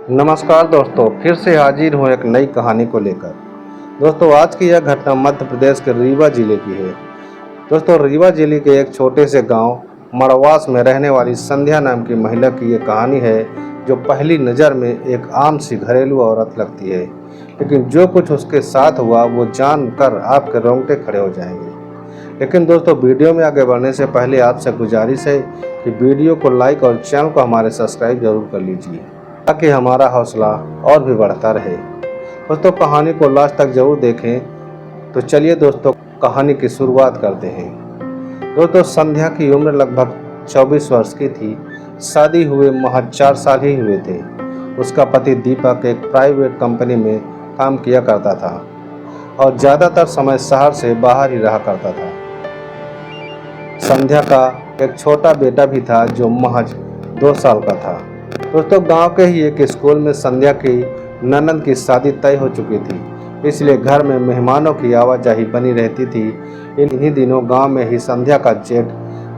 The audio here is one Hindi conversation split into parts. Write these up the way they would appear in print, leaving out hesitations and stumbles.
नमस्कार दोस्तों, फिर से हाजिर हूँ एक नई कहानी को लेकर। दोस्तों, आज की यह घटना मध्य प्रदेश के रीवा जिले की है। दोस्तों, रीवा जिले के एक छोटे से गांव मड़वास में रहने वाली संध्या नाम की महिला की ये कहानी है, जो पहली नज़र में एक आम सी घरेलू औरत लगती है, लेकिन जो कुछ उसके साथ हुआ वो जानकर आपके रोंगटे खड़े हो जाएंगे। लेकिन दोस्तों, वीडियो में आगे बढ़ने से पहले आपसे गुजारिश है कि वीडियो को लाइक और चैनल को हमारे सब्सक्राइब जरूर कर लीजिए, ताकि हमारा हौसला और भी बढ़ता रहे। दोस्तों, कहानी को लास्ट तक जरूर देखें। तो चलिए दोस्तों, कहानी की शुरुआत करते हैं। दोस्तों, संध्या की उम्र लगभग 24 वर्ष की थी। शादी हुए महज 4 साल ही हुए थे। उसका पति दीपक एक प्राइवेट कंपनी में काम किया करता था और ज़्यादातर समय शहर से बाहर ही रहा करता था। संध्या का एक छोटा बेटा भी था जो महज 2 साल का था। दोस्तों, गांव के ही एक स्कूल में संध्या की ननद की शादी तय हो चुकी थी, इसलिए घर में मेहमानों की आवाजाही बनी रहती थी। इन्हीं दिनों गांव में ही संध्या का जेठ,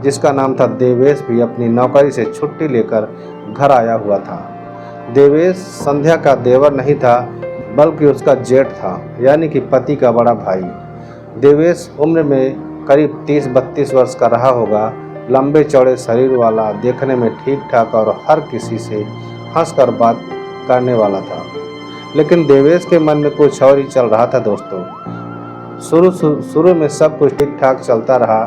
जिसका नाम था देवेश, भी अपनी नौकरी से छुट्टी लेकर घर आया हुआ था। देवेश संध्या का देवर नहीं था, बल्कि उसका जेठ था, यानी कि पति का बड़ा भाई। देवेश उम्र में करीब 30-32 वर्ष का रहा होगा। लंबे चौड़े शरीर वाला, देखने में ठीक ठाक और हर किसी से हंसकर बात करने वाला था। लेकिन देवेश के मन में कुछ और ही चल रहा था। दोस्तों, शुरू में सब कुछ ठीक ठाक चलता रहा।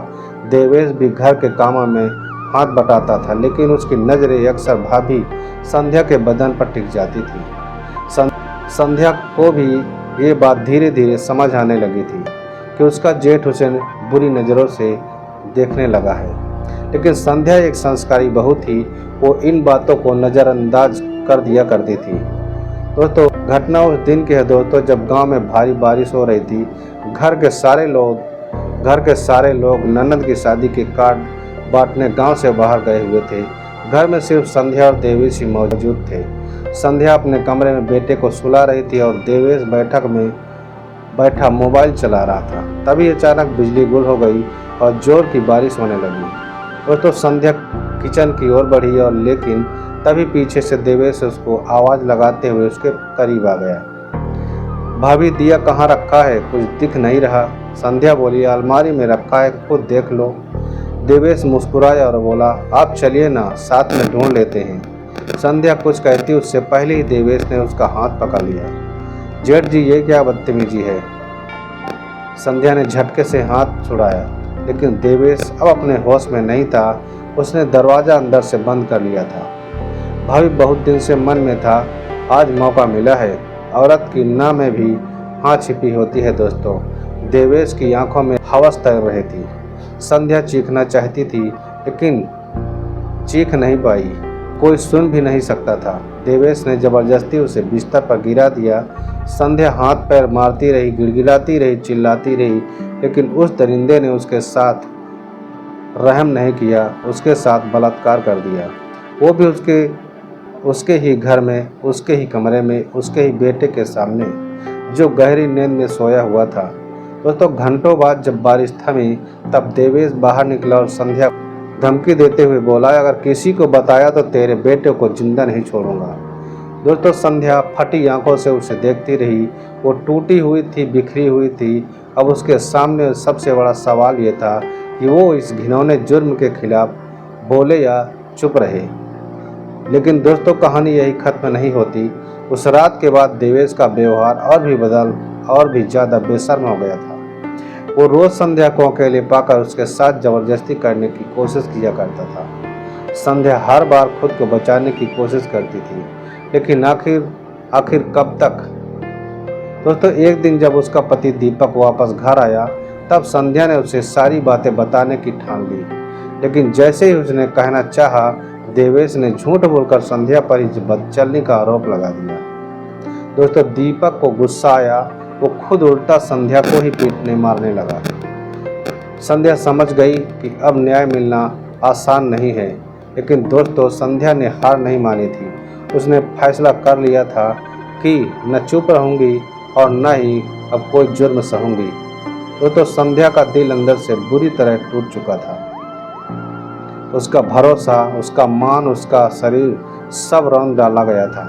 देवेश भी घर के कामों में हाथ बटाता था, लेकिन उसकी नज़रें अक्सर भाभी संध्या के बदन पर टिक जाती थी। संध्या को भी ये बात धीरे धीरे समझ आने लगी थी कि उसका जेठ उसे बुरी नज़रों से देखने लगा है। लेकिन संध्या एक संस्कारी बहू थी, वो इन बातों को नज़रअंदाज कर दिया करती थी। दोस्तों, घटना उस दिन की है दोस्तों, जब गांव में भारी बारिश हो रही थी। घर के सारे लोग ननद की शादी के कार्ड बांटने गांव से बाहर गए हुए थे। घर में सिर्फ संध्या और देवेश ही मौजूद थे। संध्या अपने कमरे में बेटे को सुला रही थी और देवेश बैठक में बैठा मोबाइल चला रहा था। तभी अचानक बिजली गुल हो गई और जोर की बारिश होने लगी। दोस्तों, संध्या किचन की ओर बढ़ी और लेकिन तभी पीछे से देवेश उसको आवाज़ लगाते हुए उसके करीब आ गया। भाभी, दिया कहाँ रखा है? कुछ दिख नहीं रहा। संध्या बोली, अलमारी में रखा है, खुद देख लो। देवेश मुस्कुराया और बोला, आप चलिए ना, साथ में ढूंढ लेते हैं। संध्या कुछ कहती उससे पहले ही देवेश ने उसका हाथ पकड़ लिया। जेठ जी, ये क्या बदतमीजी है? संध्या ने झटके से हाथ छुड़ाया, लेकिन देवेश अब अपने होश में नहीं था। उसने दरवाज़ा अंदर से बंद कर लिया था। भाभी, बहुत दिन से मन में था, आज मौका मिला है। औरत की ना में भी हाँ छिपी होती है। दोस्तों, देवेश की आंखों में हवस तैर रही थी। संध्या चीखना चाहती थी, लेकिन चीख नहीं पाई, कोई सुन भी नहीं सकता था। देवेश ने जबरदस्ती उसे बिस्तर पर गिरा दिया। संध्या हाथ पैर मारती रही, गिड़गिड़ाती रही, चिल्लाती रही, लेकिन उस दरिंदे ने उसके साथ रहम नहीं किया, उसके साथ बलात्कार कर दिया। वो भी उसके ही घर में, उसके ही कमरे में, उसके ही बेटे के सामने, जो गहरी नींद में सोया हुआ था। दोस्तों, घंटों बाद जब बारिश थमी, तब देवेश बाहर निकला और संध्या धमकी देते हुए बोला, अगर किसी को बताया तो तेरे बेटे को जिंदा नहीं छोड़ूंगा। दोस्तों, संध्या फटी आंखों से उसे देखती रही। वो टूटी हुई थी, बिखरी हुई थी। अब उसके सामने सबसे बड़ा सवाल ये था कि वो इस घिनौने जुर्म के खिलाफ बोले या चुप रहे। लेकिन दोस्तों, कहानी यही खत्म नहीं होती। उस रात के बाद देवेश का व्यवहार और भी ज़्यादा बेशर्म हो गया था। वो रोज़ संध्या को अकेले पाकर उसके साथ ज़बरदस्ती करने की कोशिश किया करता था। संध्या हर बार खुद को बचाने की कोशिश करती थी, लेकिन आखिर कब तक? दोस्तों, एक दिन जब उसका पति दीपक वापस घर आया, तब संध्या ने उसे सारी बातें बताने की ठान ली। लेकिन जैसे ही उसने कहना चाहा, देवेश ने झूठ बोलकर संध्या पर ही बदचलनी का आरोप लगा दिया। दोस्तों, दीपक को गुस्सा आया। वो खुद उल्टा संध्या को ही पीटने मारने लगा। संध्या समझ गई कि अब न्याय मिलना आसान नहीं है, लेकिन दोस्तों, संध्या ने हार नहीं मानी थी। उसने फैसला कर लिया था कि न चुप रहूंगी और न ही अब कोई जुर्म सहूंगी। दोस्तों, संध्या का दिल अंदर से बुरी तरह टूट चुका था। उसका भरोसा, उसका मान, उसका शरीर सब रौंद डाला गया था।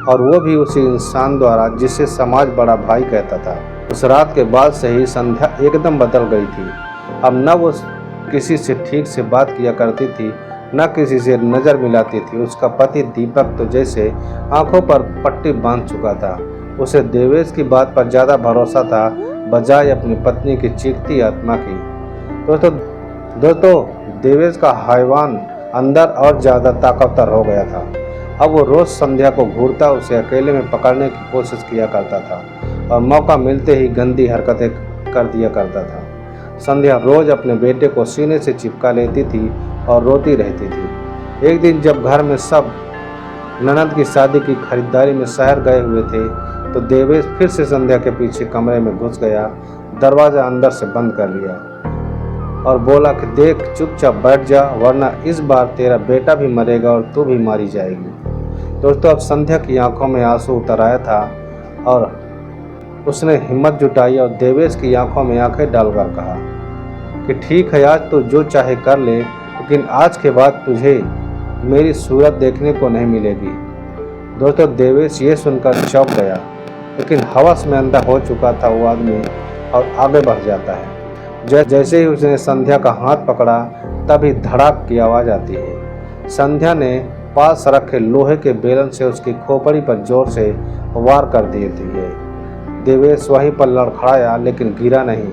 और वो भी उसी इंसान द्वारा जिसे समाज बड़ा भाई कहता था। उस रात के बाद से ही संध्या एकदम बदल गई थी। अब न वो किसी से ठीक से बात किया करती थी, न किसी से नज़र मिलाती थी। उसका पति दीपक तो जैसे आंखों पर पट्टी बांध चुका था। उसे देवेश की बात पर ज़्यादा भरोसा था बजाय अपनी पत्नी की चीखती आत्मा की। दोस्तों देवेश का हैवान अंदर और ज़्यादा ताकतवर हो गया था। अब वो रोज़ संध्या को घूरता उसे अकेले में पकड़ने की कोशिश किया करता था और मौका मिलते ही गंदी हरकतें कर दिया करता था। संध्या रोज़ अपने बेटे को सीने से चिपका लेती थी और रोती रहती थी। एक दिन जब घर में सब ननद की शादी की खरीदारी में शहर गए हुए थे तो देवेश फिर से संध्या के पीछे कमरे में घुस गया, दरवाज़ा अंदर से बंद कर लिया और बोला कि देख चुपचाप बैठ जा, वरना इस बार तेरा बेटा भी मरेगा और तू भी मारी जाएगी। दोस्तों अब संध्या की आंखों में आंसू उतर आया था और उसने हिम्मत जुटाई और देवेश की आंखों में आंखें डालकर कहा कि ठीक है, आज तो जो चाहे कर ले, लेकिन आज के बाद तुझे मेरी सूरत देखने को नहीं मिलेगी। दोस्तों देवेश ये सुनकर चौंक गया, लेकिन हवस में अंधा हो चुका था वो आदमी और आगे बढ़ जाता है। जैसे ही उसने संध्या का हाथ पकड़ा तभी धड़ाक की आवाज़ आती है। संध्या ने पास रखे लोहे के बेलन से उसकी खोपड़ी पर जोर से वार कर दिए थे। देवेश वहीं पर लड़खड़ाया लेकिन गिरा नहीं।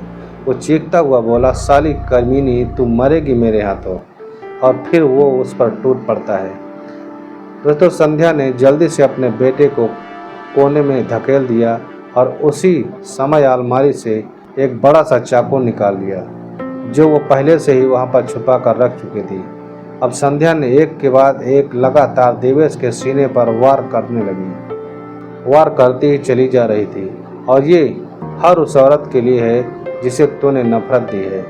वो चीखता हुआ बोला, साली कर्मिनी, तू मरेगी मेरे हाथों। और फिर वो उस पर टूट पड़ता है। दोस्तों संध्या ने जल्दी से अपने बेटे को कोने में धकेल दिया और उसी समय अलमारी से एक बड़ा सा चाकू निकाल लिया जो वो पहले से ही वहाँ पर छुपा कर रख चुकी थी। अब संध्या ने एक के बाद एक लगातार देवेश के सीने पर वार करने लगी। वार करती ही चली जा रही थी और ये हर उस औरत के लिए है जिसे तूने नफरत दी है।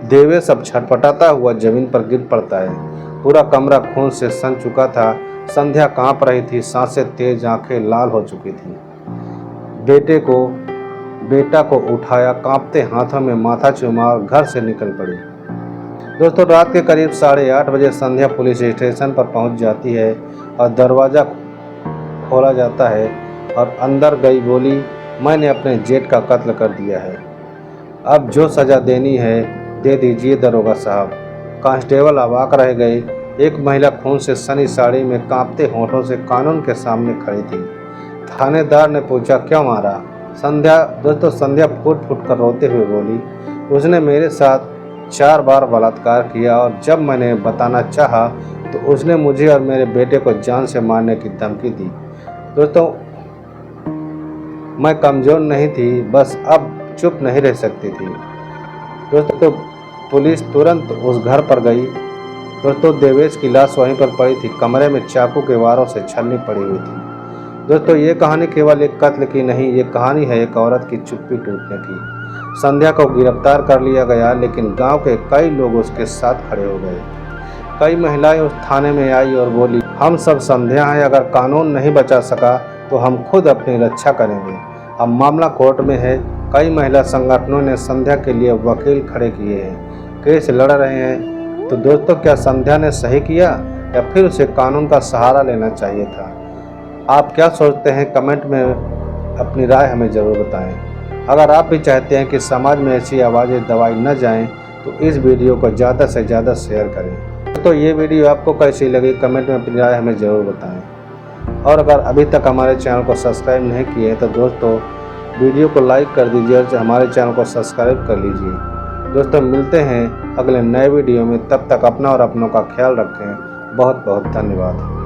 देवेश अब छटपटाता हुआ जमीन पर गिर पड़ता है। पूरा कमरा खून से सन चुका था। संध्या कांप रही थी, सांसें तेज, आंखें लाल हो चुकी थी। बेटा को उठाया, कांपते हाथों में माथा चूमा और घर से निकल पड़ी। दोस्तों रात के करीब 8:30 बजे संध्या पुलिस स्टेशन पर पहुंच जाती है और दरवाज़ा खोला जाता है और अंदर गई बोली, मैंने अपने जेठ का कत्ल कर दिया है, अब जो सज़ा देनी है दे दीजिए दरोगा साहब। कांस्टेबल अवाक रह गए। एक महिला खून से सनी साड़ी में कांपते होठों से कानून के सामने खड़ी थी। थानेदार ने पूछा, क्यों मारा? दोस्तों संध्या फूट फूट कर रोते हुए बोली, उसने मेरे साथ 4 बार बलात्कार किया और जब मैंने बताना चाहा तो उसने मुझे और मेरे बेटे को जान से मारने की धमकी दी। दोस्तों मैं कमज़ोर नहीं थी, बस अब चुप नहीं रह सकती थी। दोस्तों पुलिस तुरंत उस घर पर गई। दोस्तों देवेश की लाश वहीं पर पड़ी थी, कमरे में चाकू के वारों से छलनी पड़ी हुई थी। दोस्तों ये कहानी केवल एक कत्ल की नहीं, ये कहानी है एक औरत की चुप्पी टूटने की। संध्या को गिरफ्तार कर लिया गया, लेकिन गांव के कई लोग उसके साथ खड़े हो गए। कई महिलाएं उस थाने में आई और बोली, हम सब संध्या हैं, अगर कानून नहीं बचा सका तो हम खुद अपनी रक्षा करेंगे। अब मामला कोर्ट में है। कई महिला संगठनों ने संध्या के लिए वकील खड़े किए हैं, केस लड़ रहे हैं। तो दोस्तों क्या संध्या ने सही किया या फिर उसे कानून का सहारा लेना चाहिए था? आप क्या सोचते हैं? कमेंट में अपनी राय हमें ज़रूर बताएं। अगर आप भी चाहते हैं कि समाज में ऐसी आवाज़ें दबाई न जाएं तो इस वीडियो को ज़्यादा से ज़्यादा शेयर करें। तो ये वीडियो आपको कैसी लगी कमेंट में अपनी राय हमें ज़रूर बताएं। और अगर अभी तक हमारे चैनल को सब्सक्राइब नहीं किए तो दोस्तों वीडियो को लाइक कर दीजिए और हमारे चैनल को सब्सक्राइब कर लीजिए। दोस्तों मिलते हैं अगले नए वीडियो में, तब तक अपना और अपनों का ख्याल रखें। बहुत बहुत धन्यवाद।